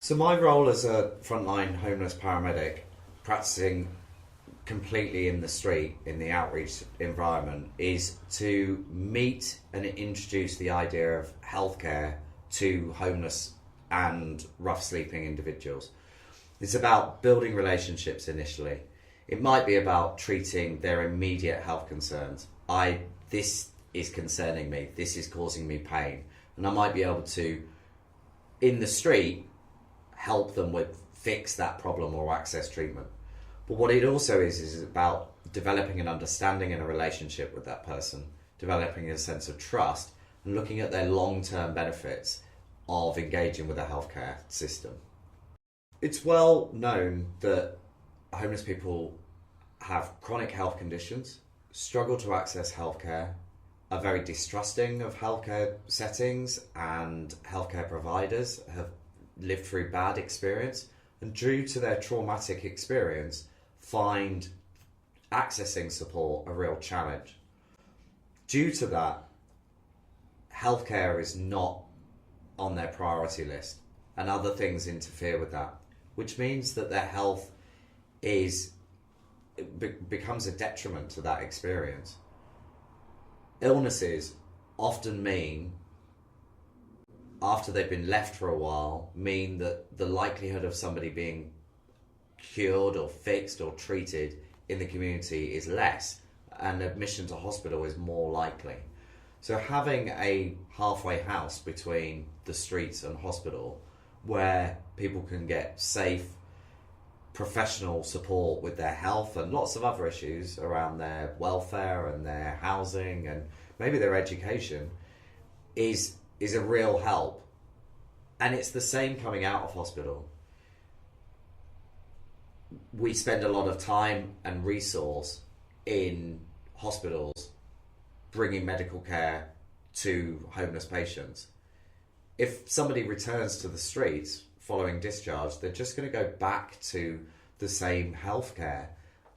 So my role as a frontline homeless paramedic, practicing completely in the street, in the outreach environment, is to meet and introduce the idea of healthcare to homeless and rough sleeping individuals. It's about building relationships initially. It might be about treating their immediate health concerns. This is concerning me, this is causing me pain. And I might be able to, in the street, help them with fix that problem or access treatment. But what it also is about developing an understanding and a relationship with that person, developing a sense of trust and looking at their long-term benefits of engaging with the healthcare system. It's well known that homeless people have chronic health conditions, struggle to access healthcare, are very distrusting of healthcare settings and healthcare providers, have lived through bad experience, and due to their traumatic experience, find accessing support a real challenge. Due to that, healthcare is not on their priority list, and other things interfere with that, which means that their health becomes a detriment to that experience. Illnesses often mean, after they've been left for a while, mean that the likelihood of somebody being cured or fixed or treated in the community is less, and admission to hospital is more likely. So having a halfway house between the streets and hospital, where people can get safe, professional support with their health and lots of other issues around their welfare and their housing and maybe their education, is a real help. And it's the same coming out of hospital. We spend a lot of time and resource in hospitals bringing medical care to homeless patients. If somebody returns to the streets following discharge, they're just going to go back to the same healthcare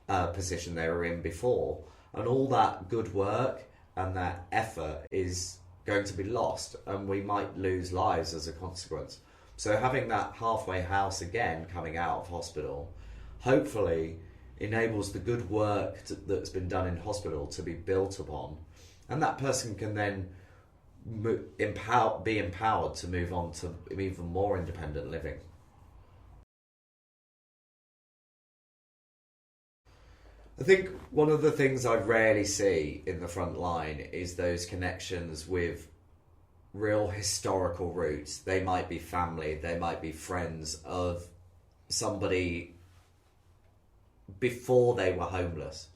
position they were in before, and all that good work and that effort is going to be lost, and we might lose lives as a consequence. So having that halfway house again coming out of hospital hopefully enables the good work that's been done in hospital to be built upon, and that person can then be empowered to move on to even more independent living. I think one of the things I rarely see in the front line is those connections with real historical roots. They might be family, they might be friends of somebody before they were homeless.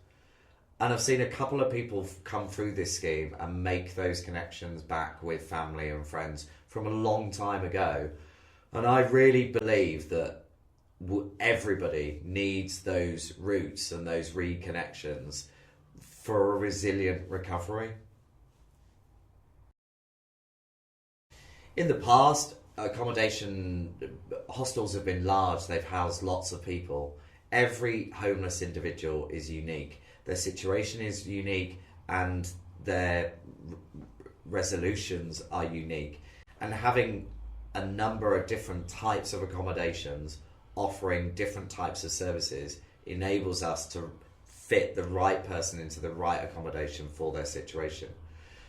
And I've seen a couple of people come through this scheme and make those connections back with family and friends from a long time ago. And I really believe that everybody needs those roots and those reconnections for a resilient recovery. In the past, hostels have been large, they've housed lots of people. Every homeless individual is unique. Their situation is unique and their resolutions are unique. And having a number of different types of accommodations offering different types of services enables us to fit the right person into the right accommodation for their situation.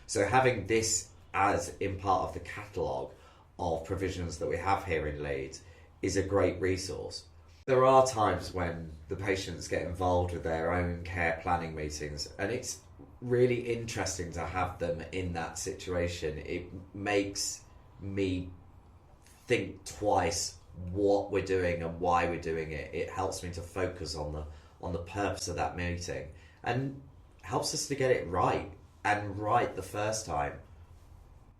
So having this as in part of the catalogue of provisions that we have here in Leeds is a great resource. There are times when the patients get involved with their own care planning meetings, and it's really interesting to have them in that situation. It makes me think twice what we're doing and why we're doing it. It helps me to focus on the purpose of that meeting and helps us to get it right, and right the first time.